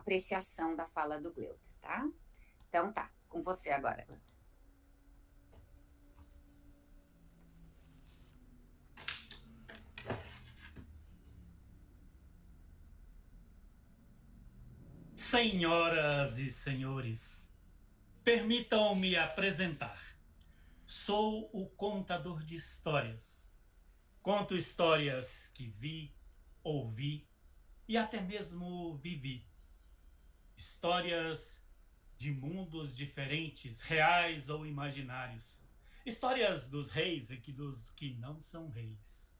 apreciação da fala do Gleuter, tá? Então tá, com você agora. Senhoras e senhores, permitam-me apresentar. Sou o contador de histórias. Conto histórias que vi, ouvi e até mesmo vivi. Histórias de mundos diferentes, reais ou imaginários. Histórias dos reis e dos que não são reis.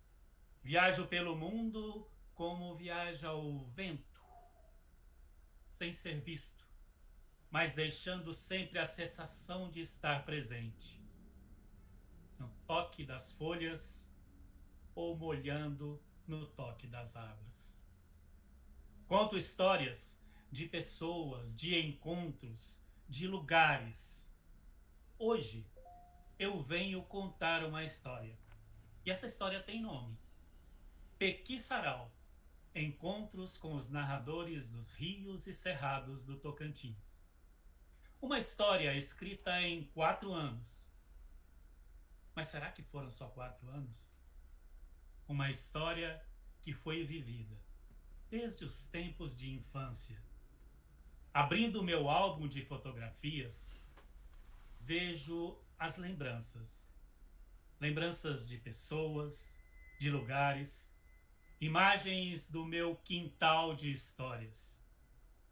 Viajo pelo mundo como viaja o vento, sem ser visto, mas deixando sempre a sensação de estar presente, no toque das folhas ou molhando no toque das águas. Conto histórias de pessoas, de encontros, de lugares. Hoje eu venho contar uma história. E essa história tem nome: Pequi Sarau, Encontros com os narradores dos rios e cerrados do Tocantins. Uma história escrita em 4 anos. Mas será que foram só 4 anos? Uma história que foi vivida desde os tempos de infância. Abrindo o meu álbum de fotografias, vejo as lembranças. Lembranças de pessoas, de lugares, imagens do meu quintal de histórias.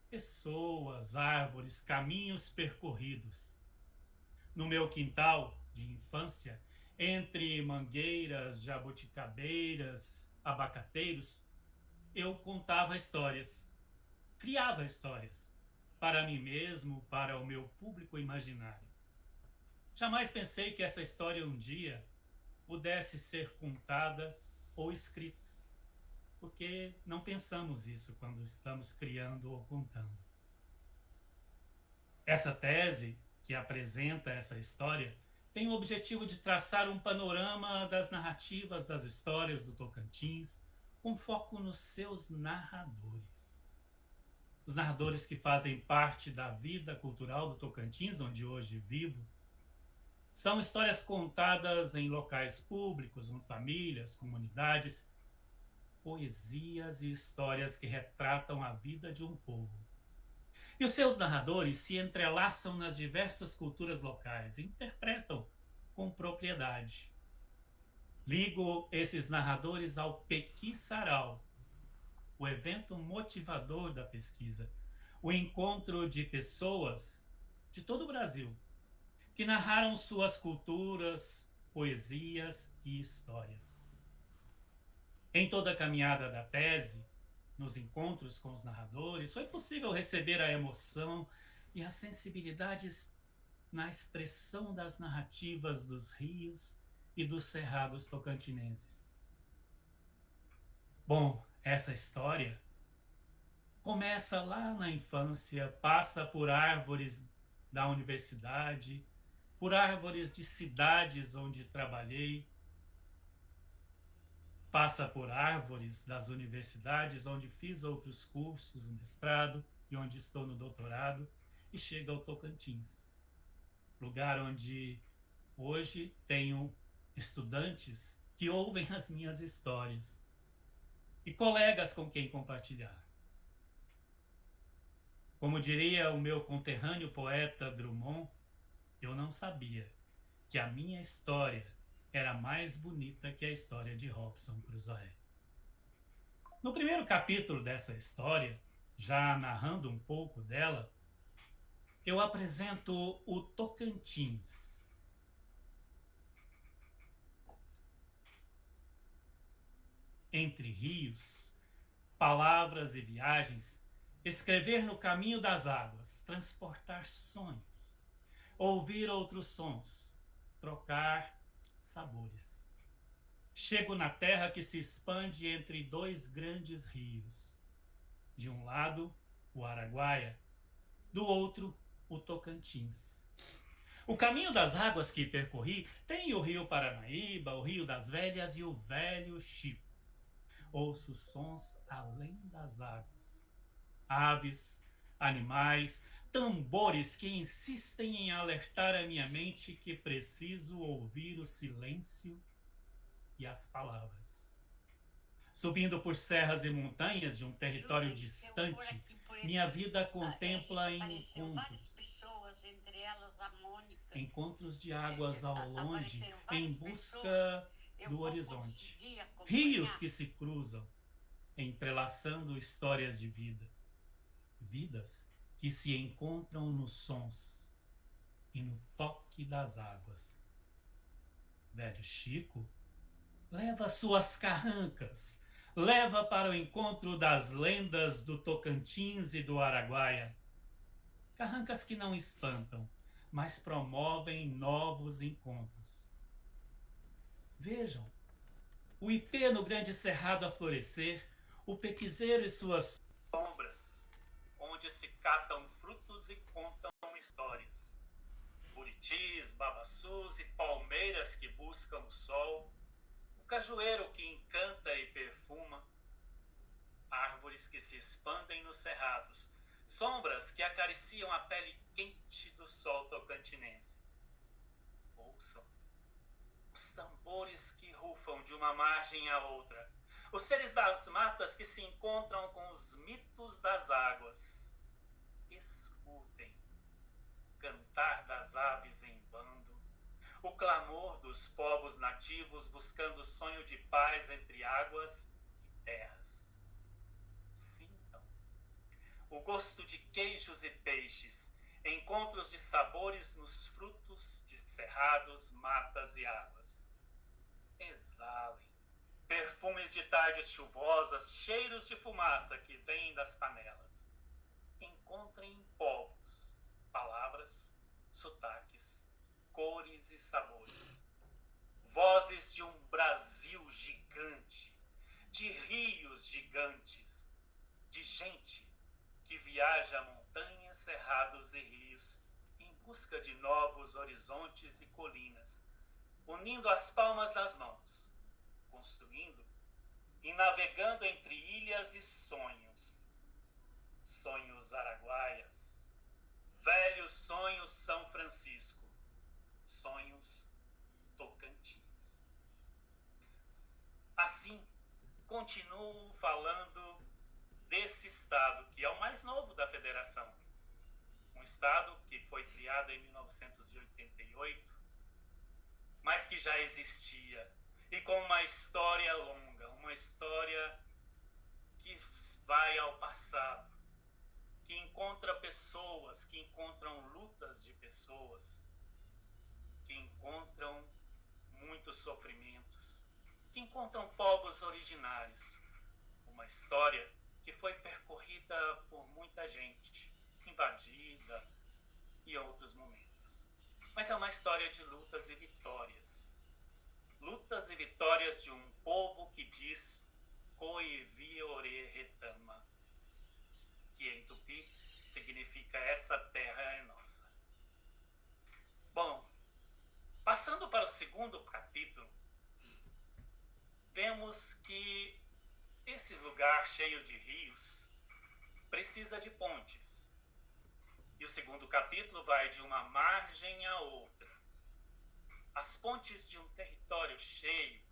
Pessoas, árvores, caminhos percorridos. No meu quintal de infância, entre mangueiras, jabuticabeiras, abacateiros, eu contava histórias, criava histórias, para mim mesmo, para o meu público imaginário. Jamais pensei que essa história um dia pudesse ser contada ou escrita, porque não pensamos isso quando estamos criando ou contando. Essa tese, que apresenta essa história, tem o objetivo de traçar um panorama das narrativas das histórias do Tocantins, com foco nos seus narradores. Os narradores que fazem parte da vida cultural do Tocantins, onde hoje vivo, são histórias contadas em locais públicos, em famílias, comunidades, poesias e histórias que retratam a vida de um povo. E os seus narradores se entrelaçam nas diversas culturas locais e interpretam com propriedade. Ligo esses narradores ao Pequi Sarau, o evento motivador da pesquisa, o encontro de pessoas de todo o Brasil que narraram suas culturas, poesias e histórias. Em toda a caminhada da tese, nos encontros com os narradores, foi possível receber a emoção e as sensibilidades na expressão das narrativas dos rios e dos cerrados tocantinenses. Bom, essa história começa lá na infância, passa por árvores da universidade, por árvores de cidades onde trabalhei, passa por árvores das universidades onde fiz outros cursos, o mestrado e onde estou no doutorado, e chega ao Tocantins, lugar onde hoje tenho estudantes que ouvem as minhas histórias e colegas com quem compartilhar. Como diria o meu conterrâneo poeta Drummond, eu não sabia que a minha história era mais bonita que a história de Robson Crusoe. No primeiro capítulo dessa história, já narrando um pouco dela, eu apresento o Tocantins. Entre rios, palavras e viagens, escrever no caminho das águas, transportar sonhos, ouvir outros sons, trocar sabores. Chego na terra que se expande entre 2 grandes rios. De um lado, o Araguaia, do outro, o Tocantins. O caminho das águas que percorri tem o rio Paranaíba, o Rio das Velhas e o Velho Chico. Ouço sons além das águas. Aves, animais, tambores que insistem em alertar a minha mente que preciso ouvir o silêncio e as palavras. Subindo por serras e montanhas de um território distante, minha vida contempla encontros. Encontros de águas ao longe, em busca do horizonte. Rios que se cruzam, entrelaçando histórias de vida. Vidas que se encontram nos sons e no toque das águas. Velho Chico leva suas carrancas, leva para o encontro das lendas do Tocantins e do Araguaia. Carrancas que não espantam, mas promovem novos encontros. Vejam, o ipê no grande cerrado a florescer, o pequizeiro e suas sombras, onde se catam frutos e contam histórias. Buritis, babaçus e palmeiras que buscam o sol, o cajueiro que encanta e perfuma, árvores que se expandem nos cerrados, sombras que acariciam a pele quente do sol tocantinense. Ouçam os tambores que rufam de uma margem à outra, os seres das matas que se encontram com os mitos das águas. Escutem o cantar das aves em bando, o clamor dos povos nativos buscando o sonho de paz entre águas e terras. Sintam o gosto de queijos e peixes, encontros de sabores nos frutos de cerrados, matas e águas. Exalem perfumes de tardes chuvosas, cheiros de fumaça que vêm das panelas. Encontrem povos, palavras, sotaques, cores e sabores. Vozes de um Brasil gigante, de rios gigantes, de gente que viaja montanhas, cerrados e rios em busca de novos horizontes e colinas, unindo as palmas das mãos, construindo e navegando entre ilhas e sonhos. Sonhos araguaias, velhos sonhos São Francisco, sonhos Tocantins. Assim, continuo falando desse estado, que é o mais novo da federação. Um estado que foi criado em 1988, mas que já existia, e com uma história longa, uma história que vai ao passado, que encontra pessoas, que encontram lutas de pessoas, que encontram muitos sofrimentos, que encontram povos originários. Uma história que foi percorrida por muita gente, invadida e outros momentos. Mas é uma história de lutas e vitórias. Lutas e vitórias de um povo que diz Coivi Ore Retama, que em tupi significa essa terra é nossa. Bom, passando para o segundo capítulo, vemos que esse lugar cheio de rios precisa de pontes. E o segundo capítulo vai de uma margem à outra. As pontes de um território cheio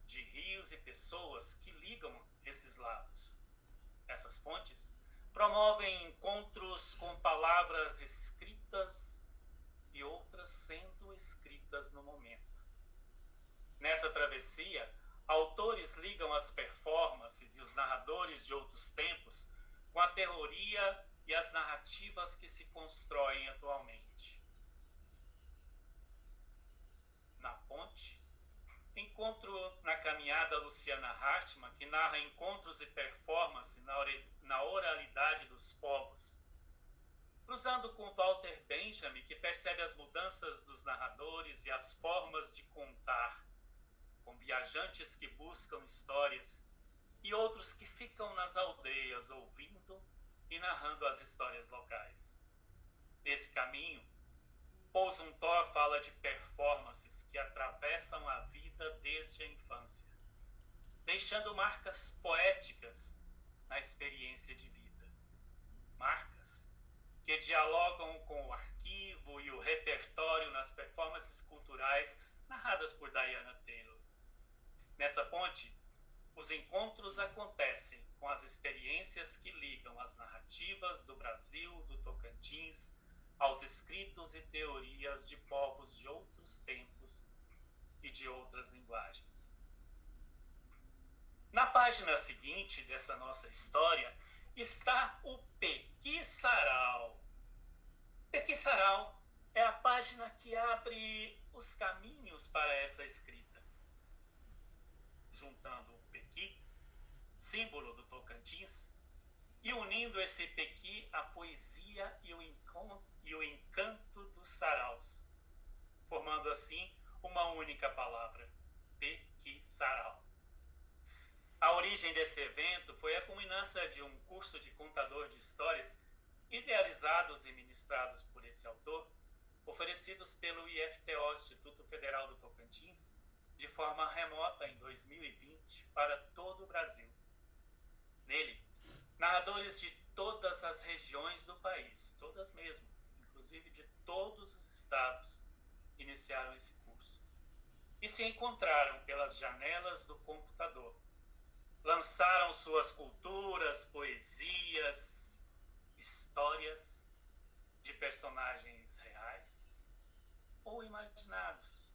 de rios e pessoas que ligam esses lados. Essas pontes promovem encontros com palavras escritas e outras sendo escritas no momento. Nessa travessia, autores ligam as performances e os narradores de outros tempos com a teoria e as narrativas que se constroem atualmente. Na ponte, encontro na caminhada Luciana Hartmann, que narra encontros e performance na oralidade dos povos, cruzando com Walter Benjamin, que percebe as mudanças dos narradores e as formas de contar, com viajantes que buscam histórias e outros que ficam nas aldeias ouvindo e narrando as histórias locais. Nesse caminho, Paul Zumthor fala de performances que atravessam a vida desde a infância, deixando marcas poéticas na experiência de vida. Marcas que dialogam com o arquivo e o repertório nas performances culturais narradas por Diana Taylor. Nessa ponte, os encontros acontecem com as experiências que ligam as narrativas do Brasil, do Tocantins, aos escritos e teorias de povos de outros tempos e de outras linguagens. Na página seguinte dessa nossa história está o Pequi Sarau. Pequi Sarau é a página que abre os caminhos para essa escrita, juntando o Pequi, símbolo do Tocantins, e unindo esse Pequi à poesia e o encanto dos saraus, formando assim uma única palavra, Pequi Sarau. A origem desse evento foi a culminância de um curso de contador de histórias idealizados e ministrados por esse autor, oferecidos pelo IFTO, Instituto Federal do Tocantins, de forma remota em 2020 para todo o Brasil. Nele, narradores de todas as regiões do país, todas mesmo, inclusive de todos os estados, iniciaram esse curso e se encontraram pelas janelas do computador. Lançaram suas culturas, poesias, histórias de personagens reais ou imaginados,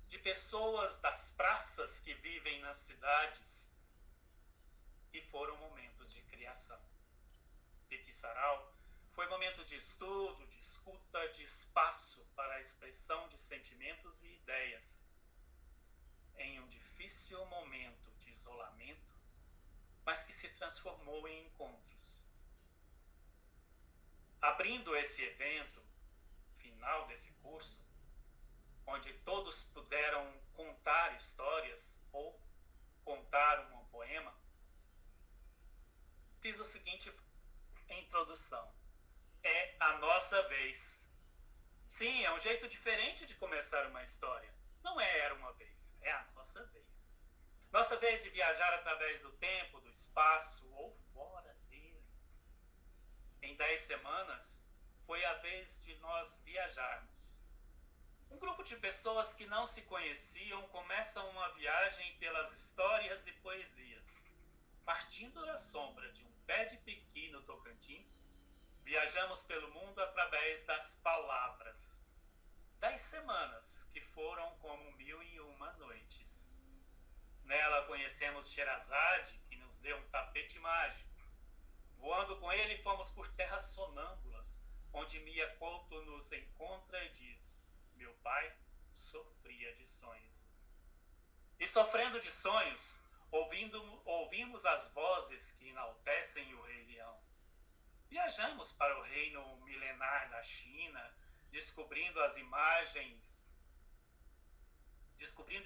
de pessoas das praças que vivem nas cidades, e foram momentos de criação. Pequi Sarau foi momento de estudo, de escuta, de espaço para a expressão de sentimentos e ideias. Em um difícil momento de isolamento, mas que se transformou em encontros. Abrindo esse evento, final desse curso, onde todos puderam contar histórias ou contar um poema, fiz a seguinte introdução. É a nossa vez. Sim, é um jeito diferente de começar uma história. Não é era uma vez, é a nossa vez. Nossa vez de viajar através do tempo, do espaço ou fora deles. Em 10 semanas, foi a vez de nós viajarmos. Um grupo de pessoas que não se conheciam começam uma viagem pelas histórias e poesias. Partindo da sombra de um pé de pequi no Tocantins, viajamos pelo mundo através das palavras. 10 semanas que foram como 1001 noites. Nela conhecemos Sherazade, que nos deu um tapete mágico. Voando com ele, fomos por terras sonâmbulas, onde Mia Couto nos encontra e diz: meu pai sofria de sonhos. E sofrendo de sonhos, ouvimos as vozes que enaltecem o Rei Leão. Viajamos para o reino milenar da China, descobrindo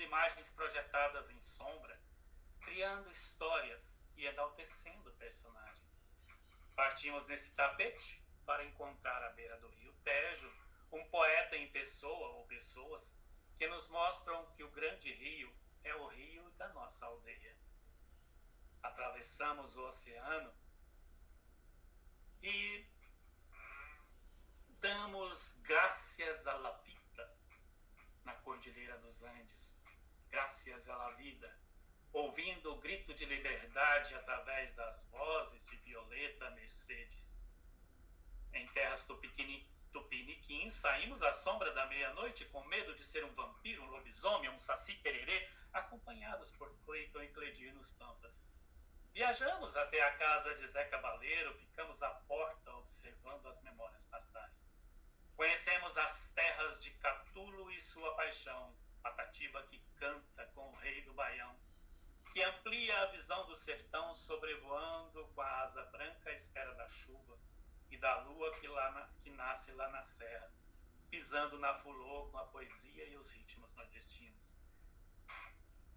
imagens projetadas em sombra, criando histórias e enaltecendo personagens. Partimos nesse tapete para encontrar à beira do rio Tejo um poeta em pessoa ou pessoas que nos mostram que o grande rio é o rio da nossa aldeia. Atravessamos o oceano e damos graças à la vida na Cordilheira dos Andes, graças à la vida, ouvindo o grito de liberdade através das vozes de Violeta Mercedes. Em terras tupiniquins, saímos à sombra da meia-noite com medo de ser um vampiro, um lobisomem, um saci-pererê, acompanhados por Cleiton e Cledir nos Pampas. Viajamos até a casa de Zé Cabaleiro, ficamos à porta observando as memórias passarem. Conhecemos as terras de Catulo e sua paixão, Patativa que canta com o rei do Baião, que amplia a visão do sertão sobrevoando com a asa branca à espera da chuva e da lua que nasce lá na serra, pisando na fulô com a poesia e os ritmos nordestinos.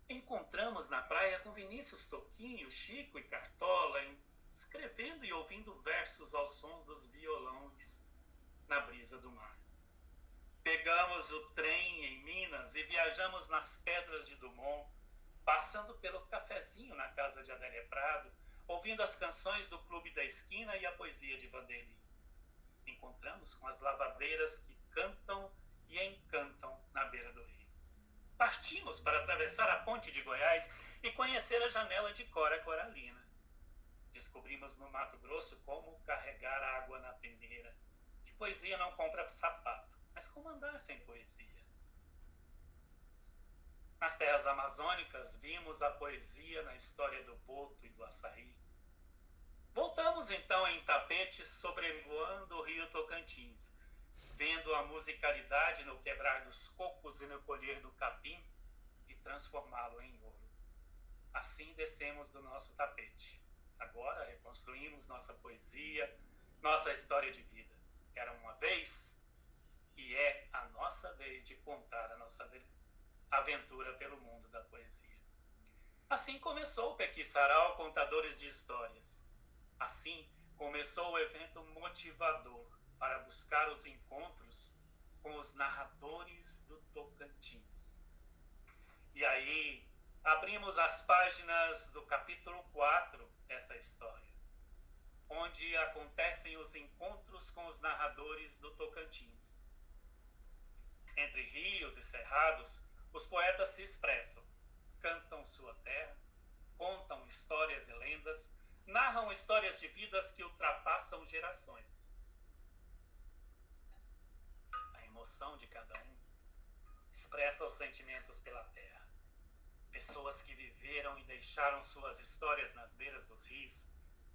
Encontramos na praia com Vinícius Toquinho, Chico e Cartola, escrevendo e ouvindo versos aos sons dos violões na brisa do mar. Pegamos o trem em Minas e viajamos nas pedras de Dumont, passando pelo cafezinho na casa de Adélia Prado, ouvindo as canções do Clube da Esquina e a poesia de Vanderly. encontramos com as lavadeiras que cantam e encantam na beira do rio. Partimos para atravessar a ponte de Goiás e conhecer a janela de Cora Coralina. Descobrimos no Mato Grosso como carregar água na peneira. Que poesia não compra sapato, mas como andar sem poesia? Nas terras amazônicas vimos a poesia na história do boto e do açaí. Voltamos então em tapetes sobrevoando o rio Tocantins, vendo a musicalidade no quebrar dos cocos e no colher do capim e transformá-lo em ouro. Assim descemos do nosso tapete. Agora reconstruímos nossa poesia, nossa história de vida. Era uma vez e é a nossa vez de contar a nossa aventura pelo mundo da poesia. Assim começou o Pequi Sarau Contadores de Histórias. Assim começou o evento motivador para buscar os encontros com os narradores do Tocantins. E aí abrimos as páginas do capítulo 4 dessa história, onde acontecem os encontros com os narradores do Tocantins. Entre rios e cerrados, os poetas se expressam, cantam sua terra, contam histórias e lendas, narram histórias de vidas que ultrapassam gerações. A emoção de cada um expressa os sentimentos pela terra. Pessoas que viveram e deixaram suas histórias nas beiras dos rios,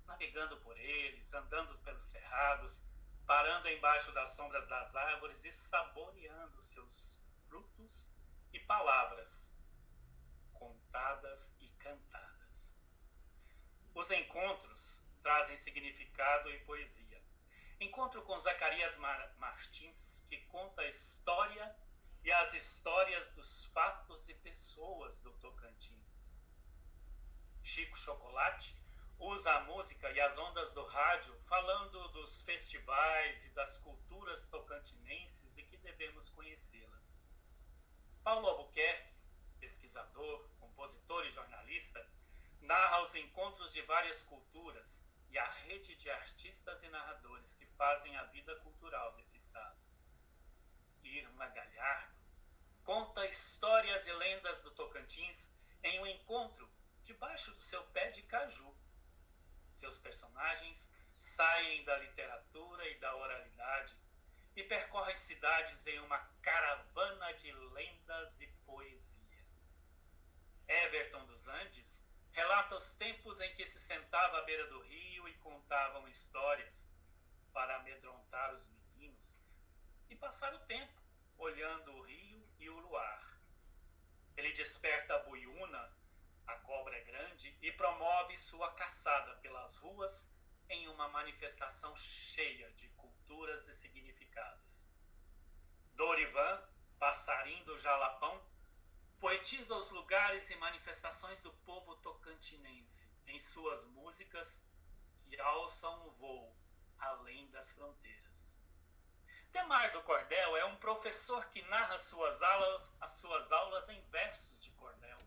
navegando por eles, andando pelos cerrados, parando embaixo das sombras das árvores e saboreando seus frutos e palavras, contadas e cantadas. Os encontros trazem significado e poesia. Encontro com Zacarias Martins, que conta a história e as histórias dos fatos e pessoas do Tocantins. Chico Chocolate usa a música e as ondas do rádio falando dos festivais e das culturas tocantinenses e que devemos conhecê-las. Paulo Albuquerque, pesquisador, compositor e jornalista, narra os encontros de várias culturas e a rede de artistas e narradores que fazem a vida cultural desse estado. Irma Galhardo conta histórias e lendas do Tocantins em um encontro debaixo do seu pé de caju. Seus personagens saem da literatura e da oralidade e percorrem cidades em uma caravana de lendas e poesia. Everton dos Andes relata os tempos em que se sentava à beira do rio e contavam histórias para amedrontar os meninos e passar o tempo olhando o rio e o luar. Ele desperta a buiúna, a cobra grande, e promove sua caçada pelas ruas em uma manifestação cheia de culturas e significados. Dorivan, passarim do Jalapão, poetiza os lugares e manifestações do povo tocantinense em suas músicas que alçam o voo além das fronteiras. Demar do Cordel é um professor que narra as suas aulas em versos de cordel,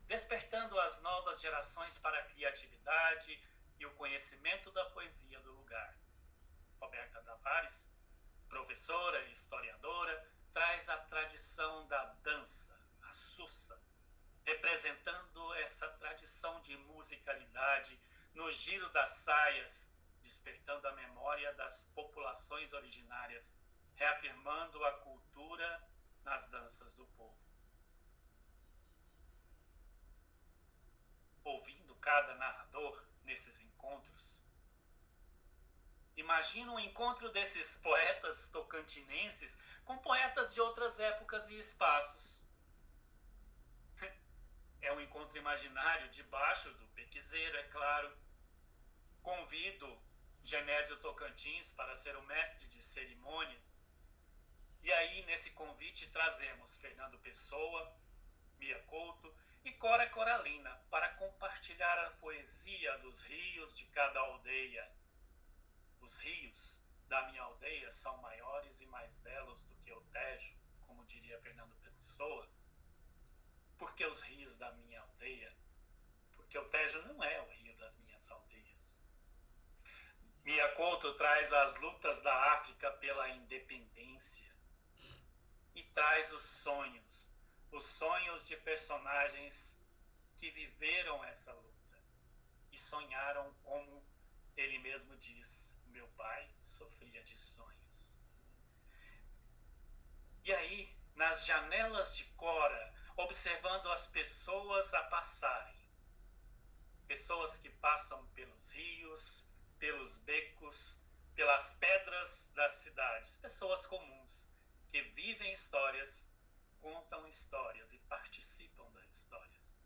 despertando as novas gerações para a criatividade e o conhecimento da poesia do lugar. Roberta Tavares, professora e historiadora, traz a tradição da dança, a sussa, representando essa tradição de musicalidade no giro das saias, despertando a memória das populações originárias, reafirmando a cultura nas danças do povo. Ouvindo cada narrador nesses encontros, imagina um encontro desses poetas tocantinenses com poetas de outras épocas e espaços. É um encontro imaginário debaixo do pequizeiro, é claro. Convido Genésio Tocantins para ser o mestre de cerimônia. E aí, nesse convite, trazemos Fernando Pessoa, Mia Couto e Cora Coralina para compartilhar a poesia dos rios de cada aldeia. Os rios da minha aldeia são maiores e mais belos do que o Tejo, como diria Fernando Pessoa. Porque os rios da minha aldeia? Porque o Tejo não é o rio das minhas aldeias. Mia Couto traz as lutas da África pela independência e traz os sonhos de personagens que viveram essa luta e sonharam como ele mesmo diz: meu pai sofria de sonhos. E aí, nas janelas de Cora, observando as pessoas a passarem, pessoas que passam pelos rios, pelos becos, pelas pedras das cidades, pessoas comuns que vivem histórias, contam histórias e participam das histórias.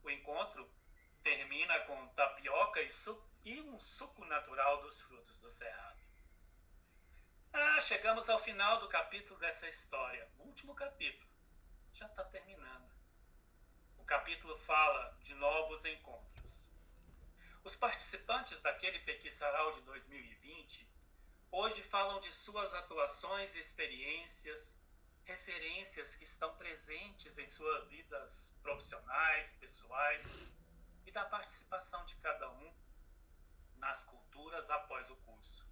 O encontro termina com tapioca e um suco natural dos frutos do cerrado. Chegamos ao final do capítulo dessa história. O último capítulo. Já está terminando. O capítulo fala de novos encontros. Os participantes daquele Pequi Sarau de 2020 hoje falam de suas atuações e experiências, referências que estão presentes em suas vidas profissionais, pessoais e da participação de cada um nas culturas após o curso.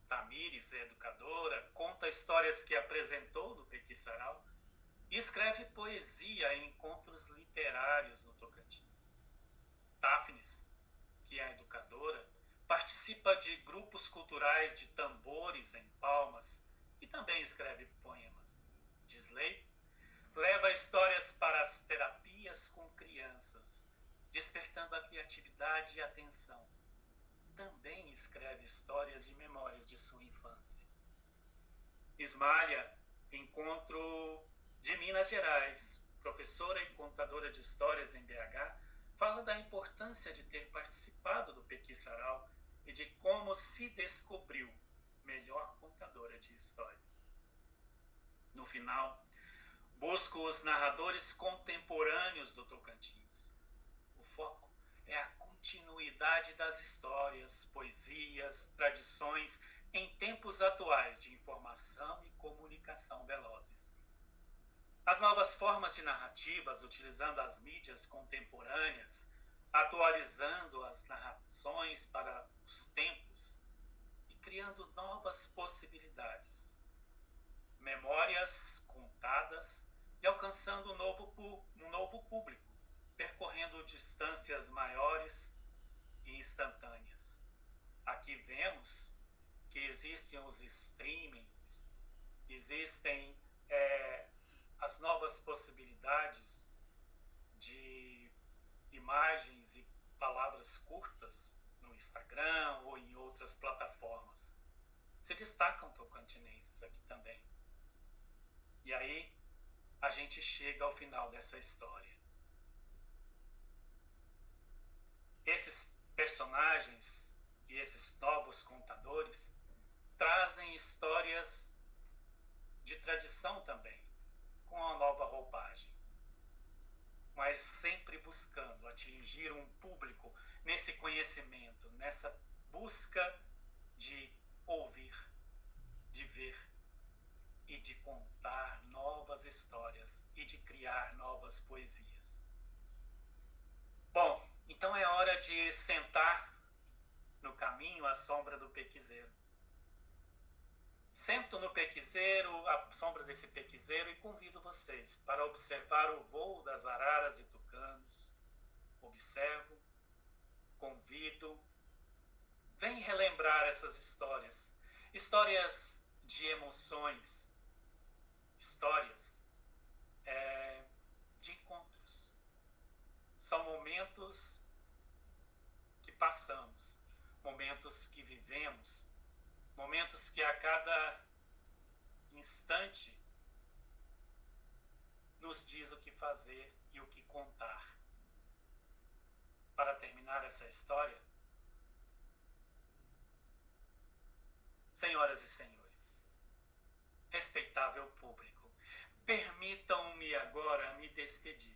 Tamires é educadora, conta histórias que apresentou no Pequi Sarau e escreve poesia em encontros literários no Tocantins. Táfnis, que é educadora, participa de grupos culturais de tambores em Palmas e também escreve poemas. Disley leva histórias para as terapias com crianças, despertando a criatividade e a atenção. Também escreve histórias de memórias de sua infância. Ismália, encontro de Minas Gerais, professora e contadora de histórias em BH, fala da importância de ter participado do Pequi Sarau e de como se descobriu melhor contadora de histórias. No final, busco os narradores contemporâneos do Tocantins. O foco é a continuidade das histórias, poesias, tradições em tempos atuais de informação e comunicação velozes. As novas formas de narrativas, utilizando as mídias contemporâneas, atualizando as narrações para os tempos e criando novas possibilidades. Memórias contadas e alcançando um novo público, percorrendo distâncias maiores e instantâneas. Aqui vemos que existem os streamings, existem as novas possibilidades de imagens e palavras curtas no Instagram ou em outras plataformas. Se destacam tocantinenses aqui também. E aí a gente chega ao final dessa história. Esses personagens e esses novos contadores trazem histórias de tradição também, com uma nova roupagem, mas sempre buscando atingir um público nesse conhecimento, nessa busca de ouvir, de ver e de contar novas histórias e de criar novas poesias. Bom, então é hora de sentar no caminho à sombra do pequizeiro. Sento no pequizeiro, à sombra desse pequizeiro, e convido vocês para observar o voo das araras e tucanos. Observo, convido, vem relembrar essas histórias. Histórias de emoções, histórias de encontros. São momentos que passamos, momentos que vivemos, momentos que a cada instante nos diz o que fazer e o que contar. Para terminar essa história, senhoras e senhores, respeitável público, permitam-me agora me despedir.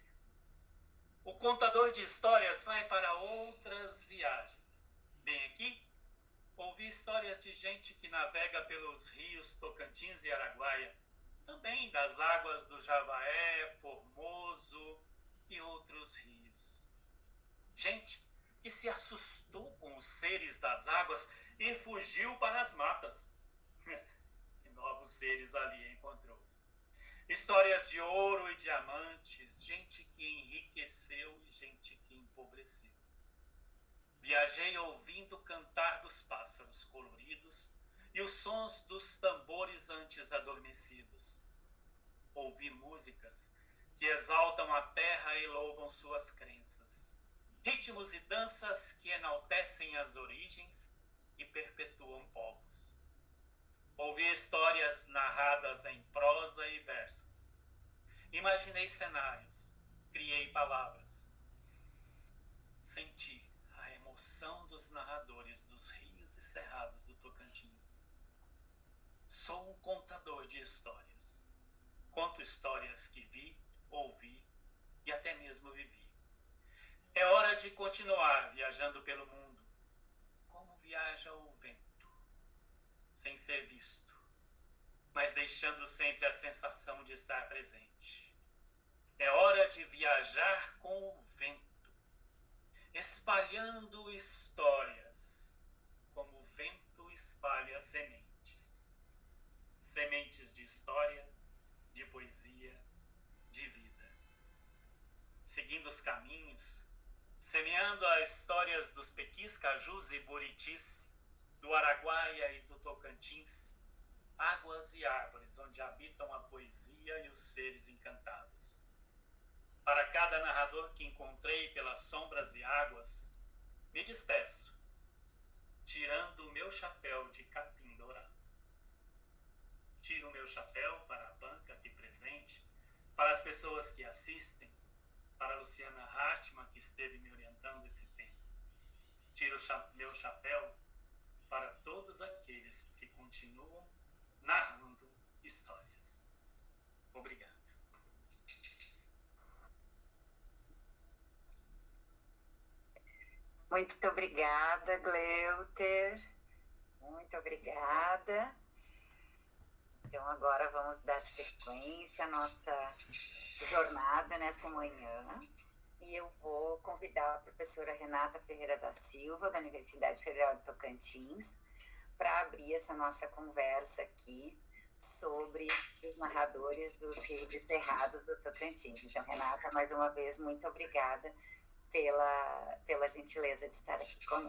O contador de histórias vai para outras viagens. Bem aqui, ouvi histórias de gente que navega pelos rios Tocantins e Araguaia, também das águas do Javaé, Formoso e outros rios. Gente que se assustou com os seres das águas e fugiu para as matas. E novos seres ali encontrou. Histórias de ouro e diamantes, gente que enriqueceu e gente que empobreceu. Viajei ouvindo o cantar dos pássaros coloridos e os sons dos tambores antes adormecidos. Ouvi músicas que exaltam a terra e louvam suas crenças. Ritmos e danças que enaltecem as origens e perpetuam povos. Ouvi histórias narradas em prosa e versos. Imaginei cenários, criei palavras. Senti a emoção dos narradores dos rios e cerrados do Tocantins. Sou um contador de histórias. Conto histórias que vi, ouvi e até mesmo vivi. É hora de continuar viajando pelo mundo, como viaja o vento, sem ser visto, mas deixando sempre a sensação de estar presente. É hora de viajar com o vento, espalhando histórias, como o vento espalha sementes. Sementes de história, de poesia, de vida. Seguindo os caminhos, semeando as histórias dos pequis, cajus e buritis, do Araguaia e do Tocantins, águas e árvores onde habitam a poesia e os seres encantados. Para cada narrador que encontrei pelas sombras e águas, me despeço, tirando o meu chapéu de capim dourado. Tiro o meu chapéu para a banca aqui presente, para as pessoas que assistem, para a Luciana Hartmann, que esteve me orientando esse tempo. Tiro meu chapéu para todos aqueles que continuam narrando histórias. Obrigado. Muito obrigada, Gleuter. Muito obrigada. Então, agora vamos dar sequência à nossa jornada nesta manhã. E eu vou convidar a professora Renata Ferreira da Silva, da Universidade Federal de Tocantins, para abrir essa nossa conversa aqui sobre os narradores dos rios e cerrados do Tocantins. Então, Renata, mais uma vez, muito obrigada pela gentileza de estar aqui conosco.